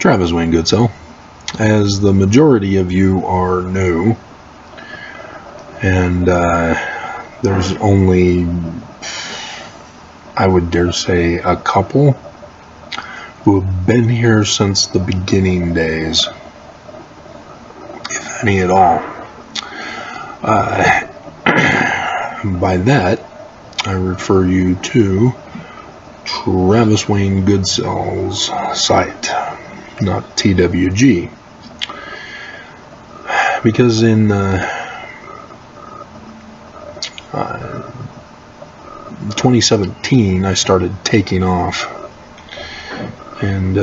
Travis Wayne Goodsell. As the majority of you are new, and there's only, I would dare say, a couple who have been here since the beginning days, if any at all. By that, I refer you to Travis Wayne Goodsell's site, not TWG. Because in 2017, I started taking off. And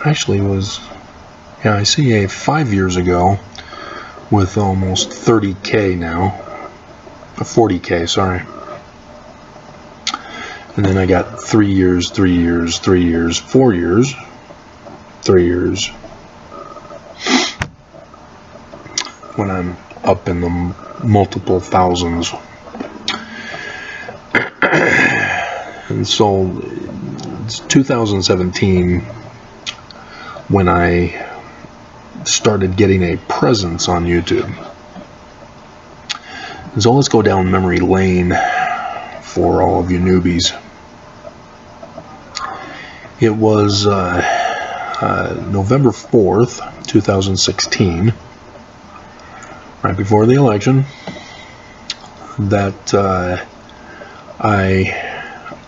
actually was, yeah, I see 5 years ago with almost 30K now, 40K, sorry. And then I got 3 years, 3 years, 3 years, 4 years, 3 years, when I'm up in the multiple thousands. And so it's 2017 when I started getting a presence on YouTube. And so let's go down memory lane for all of you newbies. It was November 4th, 2016, right before the election, that I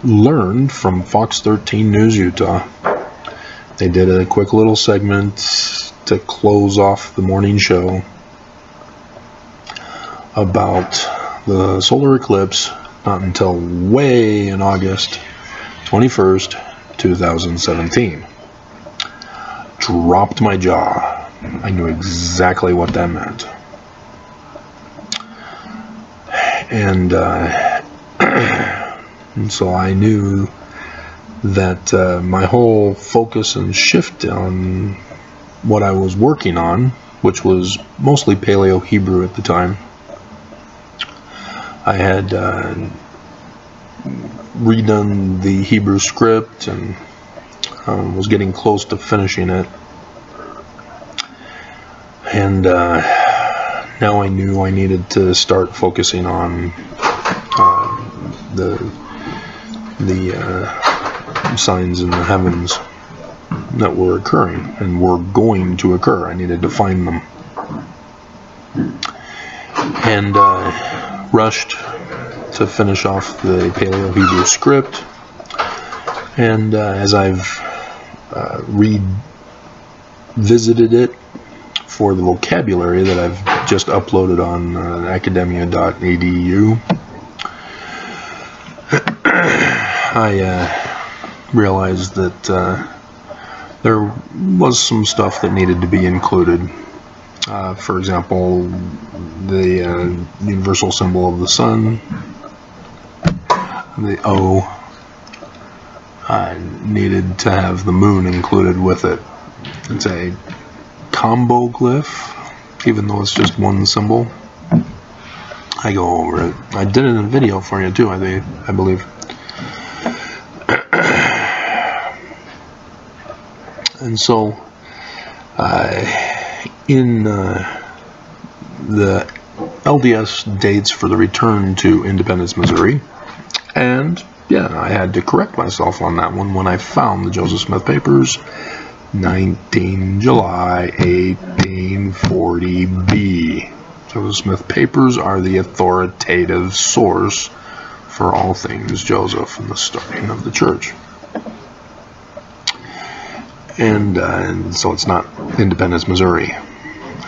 learned from Fox 13 News Utah. They did a quick little segment to close off the morning show about the solar eclipse, not until way in August 21st, 2017. Dropped my jaw. I knew exactly what that meant. And so I knew that my whole focus and shift on what I was working on, which was mostly Paleo-Hebrew at the time, I had redone the Hebrew script and was getting close to finishing it. And now I knew I needed to start focusing on the signs in the heavens that were occurring and were going to occur. I needed to find them. And rushed to finish off the Paleo-Hebrew script. And as I've revisited it for the vocabulary that I've just uploaded on academia.edu, I realized that there was some stuff that needed to be included. For example, the universal symbol of the sun, the O, needed to have the moon included with it. It's a combo glyph, even though it's just one symbol. I go over it. I did it in a video for you too, I believe. And so, in the LDS dates for the return to Independence, Missouri, and yeah, I had to correct myself on that one when I found the Joseph Smith Papers, 19 July 1840b. Joseph Smith Papers are the authoritative source for all things Joseph and the starting of the church. And so it's not Independence, Missouri.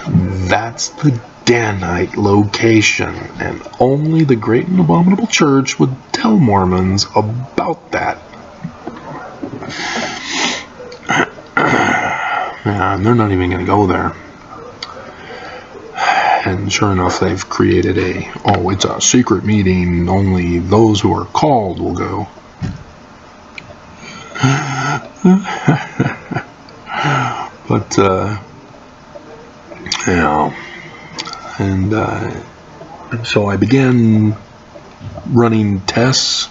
That's the Danite location, and only the Great and Abominable Church would tell Mormons about that. Yeah, and they're not even going to go there. And sure enough, they've created it's a secret meeting, only those who are called will go. But, you know, and so I began running tests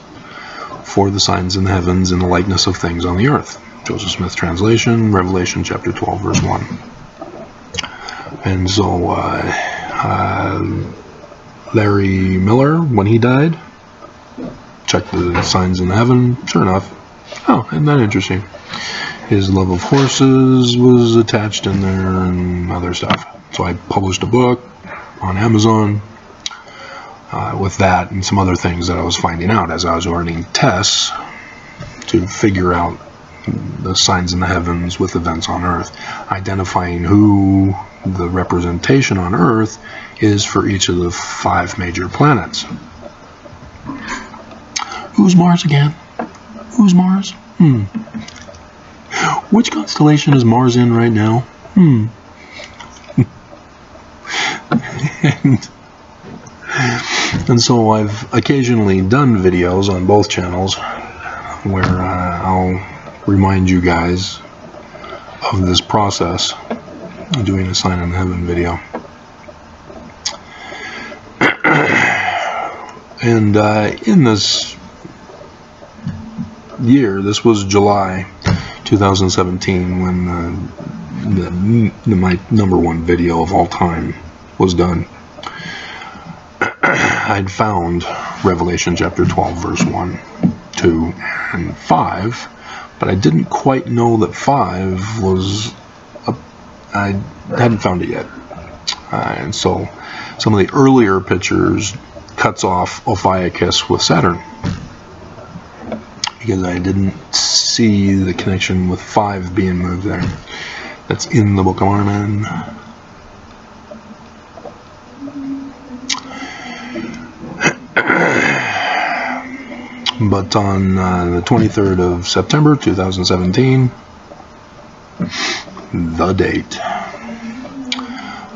for the signs in the heavens and the likeness of things on the earth. Joseph Smith translation, Revelation chapter 12, verse 1. And so Larry Miller, when he died, checked the signs in heaven. Sure enough, oh, isn't that interesting? His love of horses was attached in there and other stuff. So I published a book on Amazon with that and some other things that I was finding out as I was running tests to figure out the signs in the heavens with events on earth, identifying who the representation on earth is for each of the 5 major planets. Who's Mars again? Who's Mars? Which constellation is Mars in right now? And so I've occasionally done videos on both channels where I'll remind you guys of this process of doing a sign in heaven video. And in this year, this was July 2017 when my #1 video of all time was done. I'd found Revelation chapter 12 verse 1, 2, and 5, but I didn't quite know that 5 was I hadn't found it yet. And so some of the earlier pictures cuts off Ophiuchus with Saturn, because I didn't see the connection with 5 being moved there. That's in the Book of Mormon. But on the 23rd of September 2017, the date,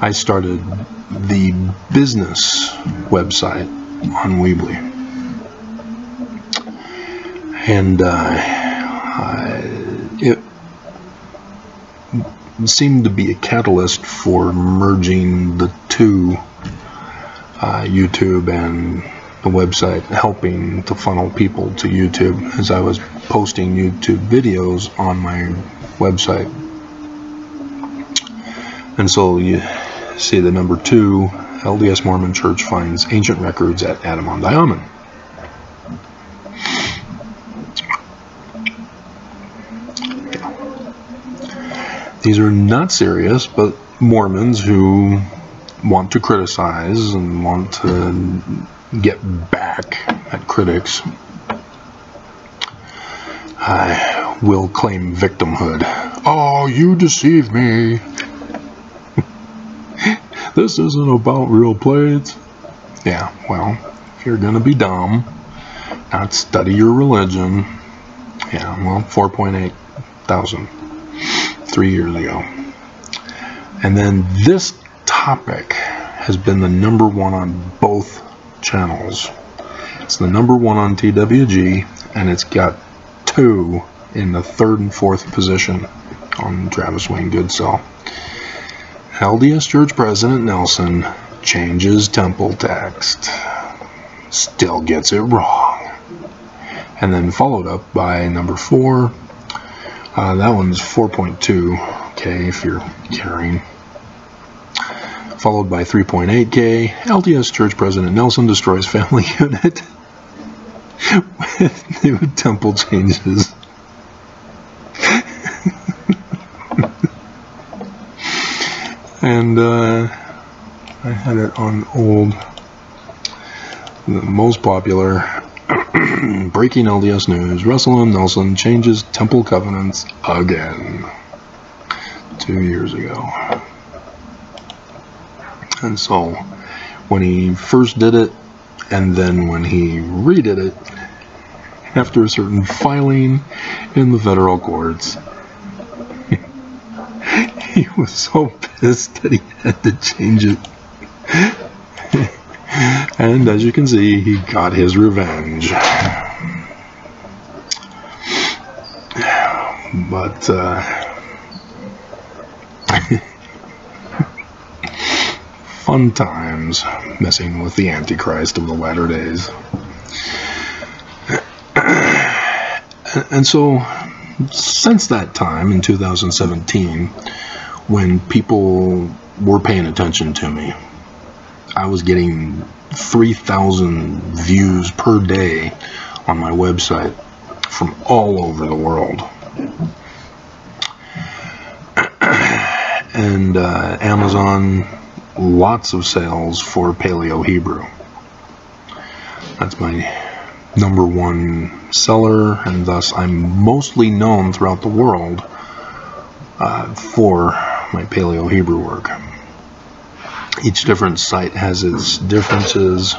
I started the business website on Weebly. And it seemed to be a catalyst for merging the two, YouTube and the website, helping to funnel people to YouTube as I was posting YouTube videos on my website. And so you see the number 2, LDS Mormon Church finds ancient records at Adam-on-Diamond. These are not serious, but Mormons who want to criticize and want to get back at critics will claim victimhood. Oh, you deceived me. This isn't about real plates. Yeah, well, if you're gonna be dumb, not study your religion. Yeah, well, 4.8 thousand 3 years ago. And then this topic has been the #1 on both channels. It's the #1 on TWG, and it's got 2 in the 3rd and 4th position on Travis Wayne Goodsell. LDS Church President Nelson changes temple text, still gets it wrong. And then followed up by #4. That one's 4.2K if you're caring. Followed by 3.8K. LDS Church President Nelson destroys family unit with new temple changes. And I had it on old. The most popular. Breaking LDS news. Russell M. Nelson changes temple covenants again. 2 years ago. And so when he first did it, and then when he redid it, after a certain filing in the federal courts, he was so pissed that he had to change it. And as you can see, he got his revenge. But fun times messing with the Antichrist of the latter days. And so, since that time, in 2017, when people were paying attention to me, I was getting 3,000 views per day on my website from all over the world. And Amazon, lots of sales for Paleo Hebrew. That's my #1 seller, and thus I'm mostly known throughout the world for my Paleo Hebrew work. Each different site has its differences.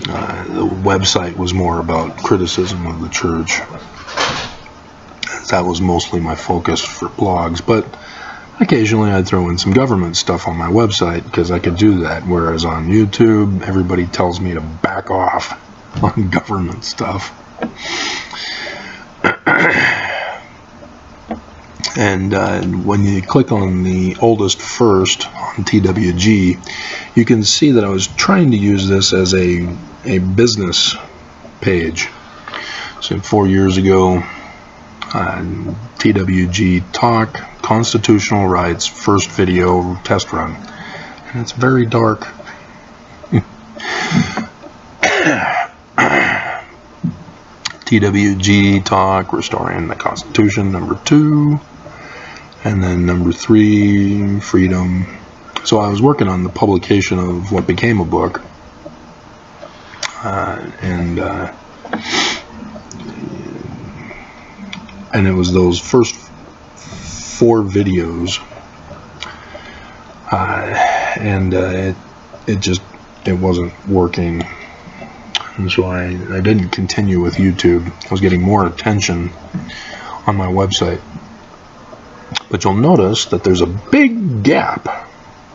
The website was more about criticism of the church. That was mostly my focus for blogs, but occasionally I'd throw in some government stuff on my website because I could do that, whereas on YouTube everybody tells me to back off on government stuff. And when you click on the oldest first on TWG, you can see that I was trying to use this as a business page. So 4 years ago, TWG Talk, Constitutional Rights, first video test run. And it's very dark. TWG Talk, Restoring the Constitution, #2. And then #3, Freedom. So I was working on the publication of what became a book. And it was those first 4 videos. It wasn't working. And so I didn't continue with YouTube. I was getting more attention on my website. But you'll notice that there's a big gap,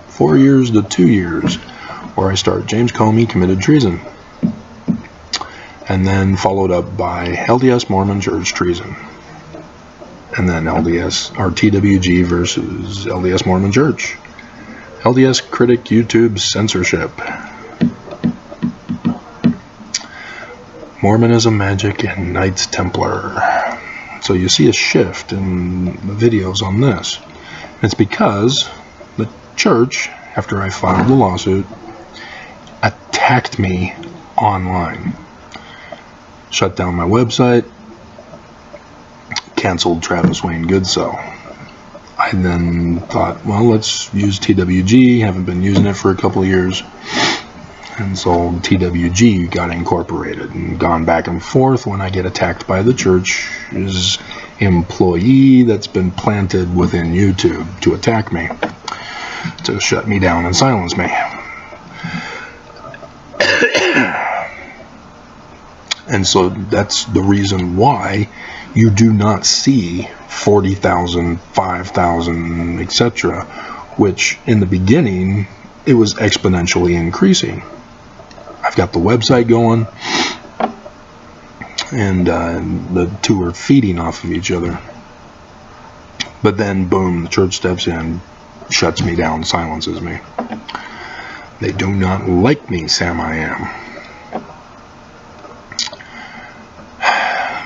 4 years to 2 years, where I start James Comey committed treason. And then followed up by LDS Mormon Church treason. And then LDS or TWG versus LDS Mormon Church. LDS critic YouTube censorship. Mormonism, magic, and Knights Templar. So you see a shift in the videos on this. It's because the church, after I filed the lawsuit, attacked me online. Shut down my website, canceled Travis Wayne Goodsell. I then thought, well, let's use TWG. Haven't been using it for a couple of years. And so TWG got incorporated and gone back and forth when I get attacked by the church's employee that's been planted within YouTube to attack me, to shut me down and silence me. And so that's the reason why you do not see 40,000, 5,000, etc., which in the beginning it was exponentially increasing. I've got the website going, and the two are feeding off of each other. But then, boom, the church steps in, shuts me down, silences me. They do not like me, Sam I am.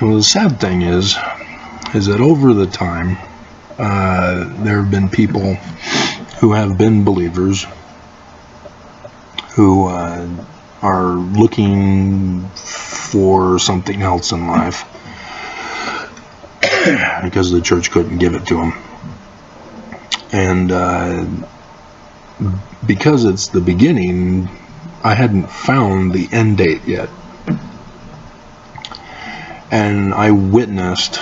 Well, the sad thing is that over the time, there have been people who have been believers who are looking for something else in life because the church couldn't give it to them. And because it's the beginning, I hadn't found the end date yet. And I witnessed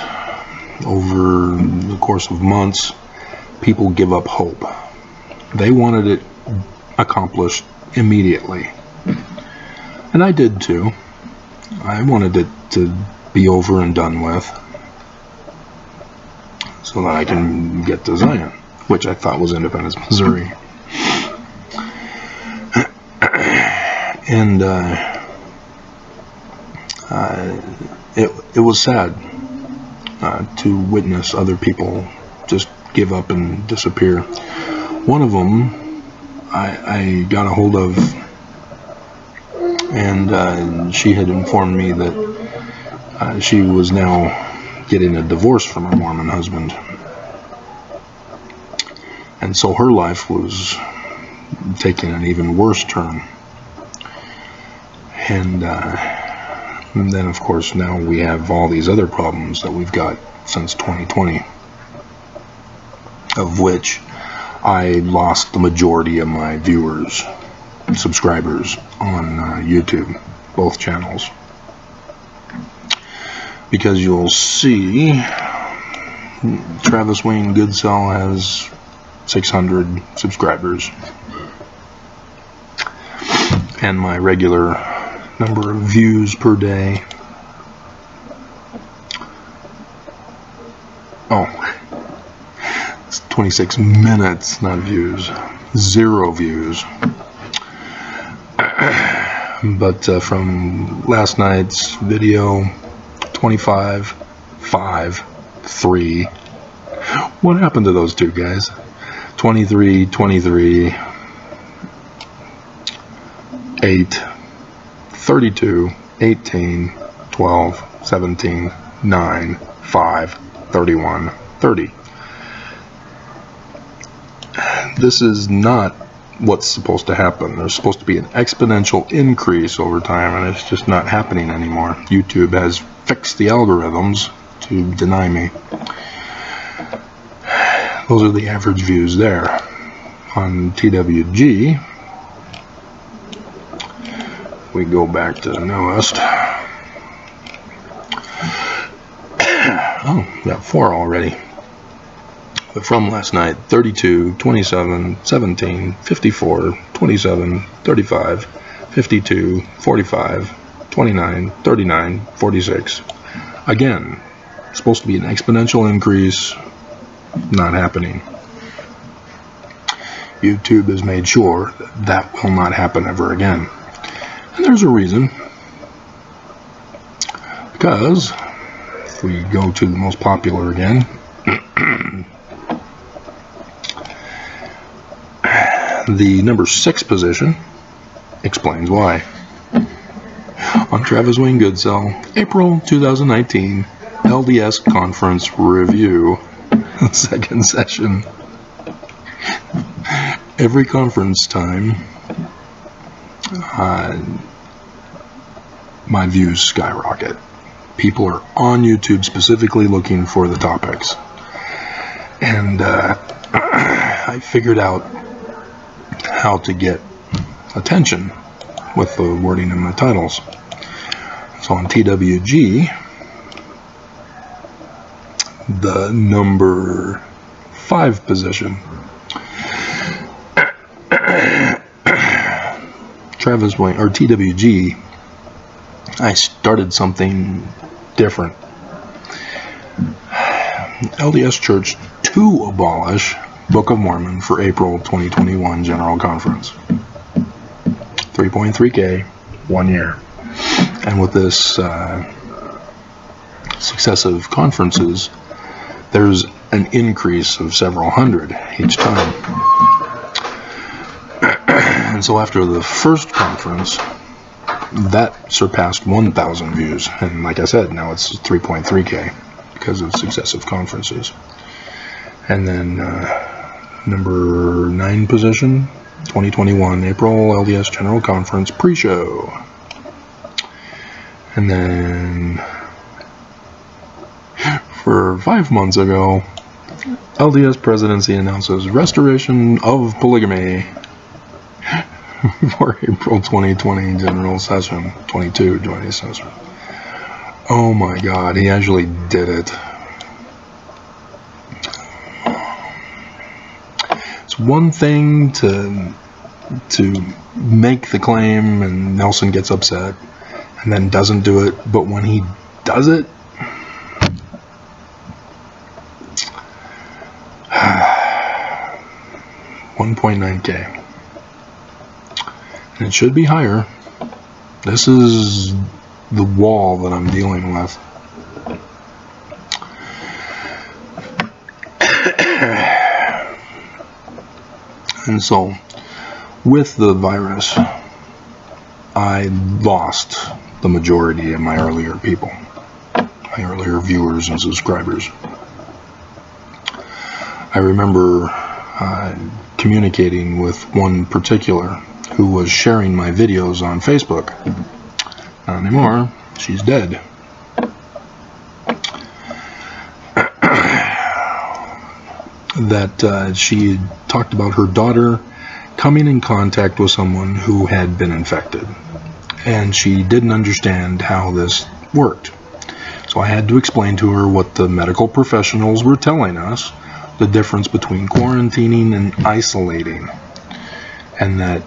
over the course of months people give up hope. They wanted it accomplished immediately. And I did too. I wanted it to be over and done with so that I can get to Zion, which I thought was Independence, Missouri. And it was sad to witness other people just give up and disappear. One of them I got a hold of, and she had informed me that She was now getting a divorce from her Mormon husband. And so her life was taking an even worse turn. And then, of course, now we have all these other problems that we've got since 2020, of which I lost the majority of my viewers, subscribers on YouTube, both channels. Because you'll see Travis Wayne Goodsell has 600 subscribers, and my regular number of views per day, it's 26 minutes, not views, 0 views. But from last night's video, 25, 5, 3. What happened to those two guys? 23, 23, 8, 32, 18, 12, 17, 9, 5, 31, 30. This is not what's supposed to happen. There's supposed to be an exponential increase over time, and it's just not happening anymore. YouTube has fixed the algorithms to deny me. Those are the average views there. On TWG, we go back to the newest. Oh, got 4 already. But from last night, 32, 27, 17, 54, 27, 35, 52, 45, 29, 39, 46. Again, supposed to be an exponential increase, not happening. YouTube has made sure that that will not happen ever again. And there's a reason. Because, if we go to the most popular again, the number 6 position explains why. On Travis Wayne Goodsell, April 2019, LDS Conference Review, second session. Every conference time, my views skyrocket. People are on YouTube specifically looking for the topics. And I figured out how to get attention with the wording in my titles. So on TWG, the number 5 position, Travis Wayne, or TWG, I started something different. LDS Church to abolish Book of Mormon for April 2021 General Conference. 3.3K, 1 year. And with this successive conferences, there's an increase of several hundred each time. And so after the first conference, that surpassed 1,000 views. And like I said, now it's 3.3K because of successive conferences. And then number 9 position, 2021 April LDS General Conference pre-show. And then for 5 months ago, LDS presidency announces restoration of polygamy for April 2020 General Session, 22 joining session. Oh my God, he actually did it. It's one thing to make the claim and Nelson gets upset and then doesn't do it, but when he does it, $1.9K. And it should be higher. This is the wall that I'm dealing with. And so, with the virus, I lost the majority of my earlier people. my earlier viewers and subscribers. I remember communicating with one particular who was sharing my videos on Facebook. Not anymore. She's dead. That she talked about her daughter coming in contact with someone who had been infected, and she didn't understand how this worked. So I had to explain to her what the medical professionals were telling us, the difference between quarantining and isolating, and that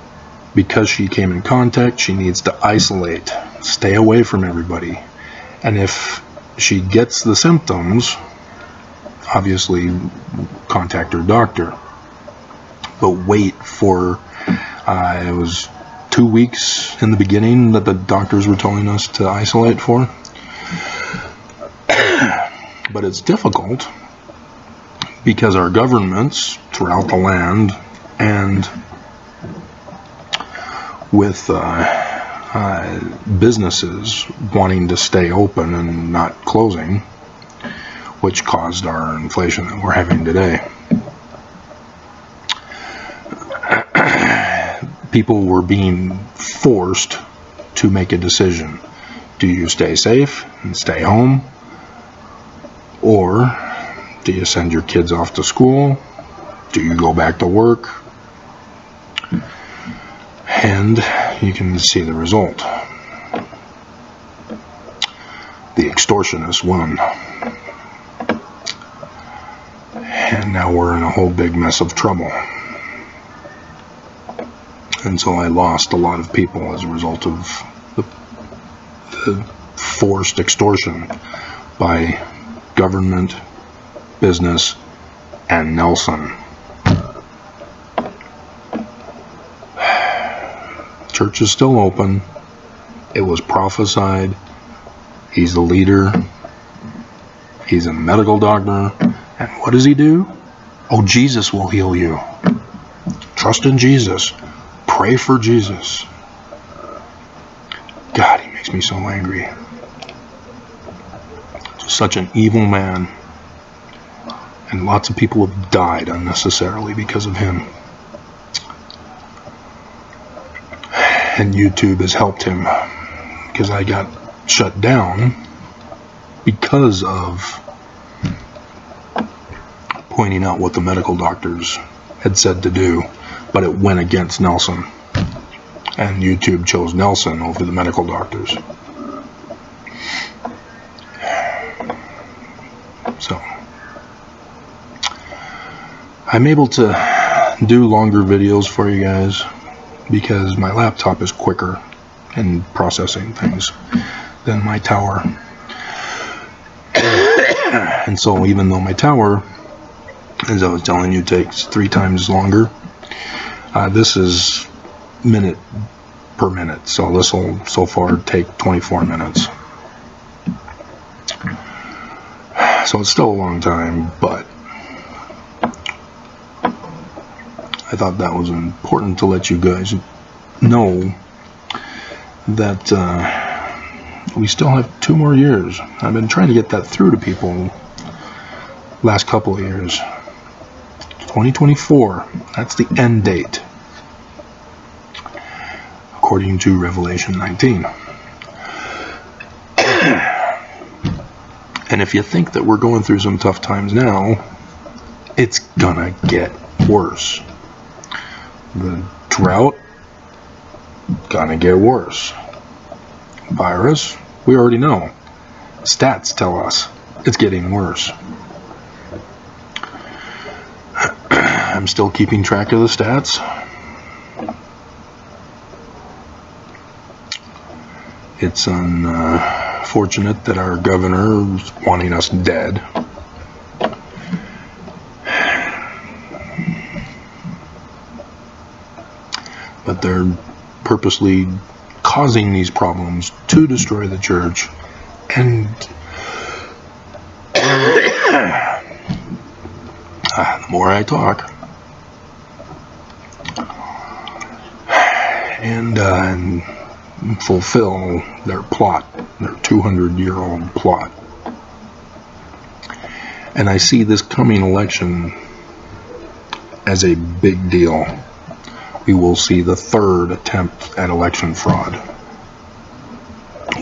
because she came in contact, she needs to isolate, stay away from everybody, and if she gets the symptoms, obviously contact her doctor, but wait for it was 2 weeks in the beginning that the doctors were telling us to isolate for. But it's difficult because our governments throughout the land, and with businesses wanting to stay open and not closing, which caused our inflation that we're having today. People were being forced to make a decision. Do you stay safe and stay home? Or do you send your kids off to school? Do you go back to work? And you can see the result. The extortionists won. And now we're in a whole big mess of trouble. And so I lost a lot of people as a result of the forced extortion by government, business, and Nelson. Church is still open. It was prophesied. He's the leader. He's a medical doctor. And what does he do? Oh, Jesus will heal you. Trust in Jesus. Pray for Jesus. God, he makes me so angry. Such an evil man. And lots of people have died unnecessarily because of him. And YouTube has helped him, because I got shut down because of pointing out what the medical doctors had said to do, but it went against Nelson, and YouTube chose Nelson over the medical doctors. So I'm able to do longer videos for you guys because my laptop is quicker in processing things than my tower. And so even though my tower, as I was telling you, takes 3 times longer, this is minute per minute, so this will so far take 24 minutes. So it's still a long time, but I thought that was important to let you guys know that we still have 2 more years. I've been trying to get that through to people last couple of years. 2024, that's the end date, according to Revelation 19. And if you think that we're going through some tough times now, it's gonna get worse. The drought, gonna get worse. Virus, we already know. Stats tell us it's getting worse. I'm still keeping track of the stats. It's unfortunate that our governor is wanting us dead. But they're purposely causing these problems to destroy the church, and the more I talk, and fulfill their plot, their 200-year-old plot And I see this coming election as a big deal. We will see the third attempt at election fraud.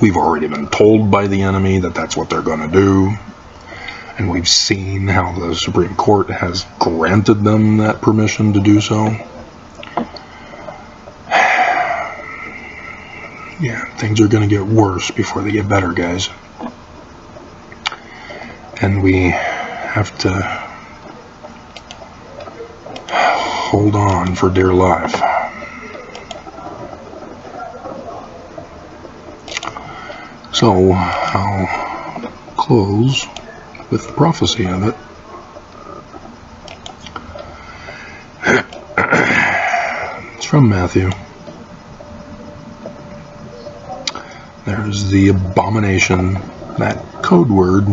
We've already been told by the enemy that that's what they're going to do. And we've seen how the Supreme Court has granted them that permission to do so. Yeah, things are going to get worse before they get better, guys. And we have to hold on for dear life. So, I'll close with the prophecy of it. It's from Matthew. There's the abomination, that code word,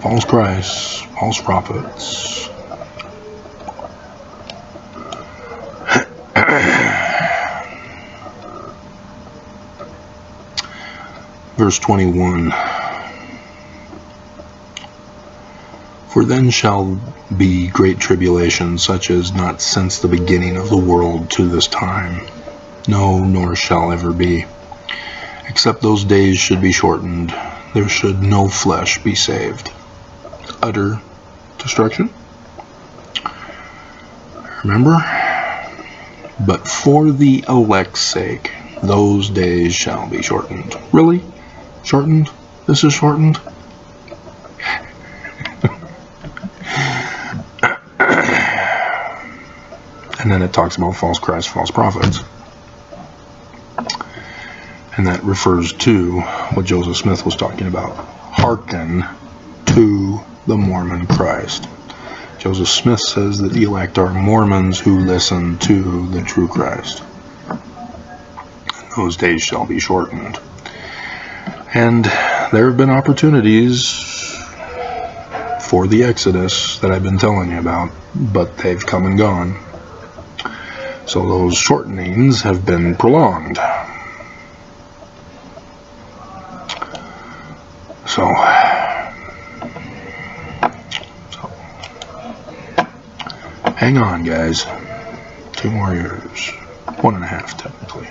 false Christs, false prophets. Verse 21. For then shall be great tribulation, such as not since the beginning of the world to this time, no, nor shall ever be. Except those days should be shortened, there should no flesh be saved. Utter destruction. Remember? But for the elect's sake, those days shall be shortened. Really? Shortened? This is shortened? And then it talks about false Christs, false prophets. And that refers to what Joseph Smith was talking about. Hearken to the Mormon Christ. Joseph Smith says that the elect are Mormons who listen to the true Christ. And those days shall be shortened. And there have been opportunities for the Exodus that I've been telling you about, but they've come and gone. So those shortenings have been prolonged. So hang on, guys. 2 more years. 1.5 technically.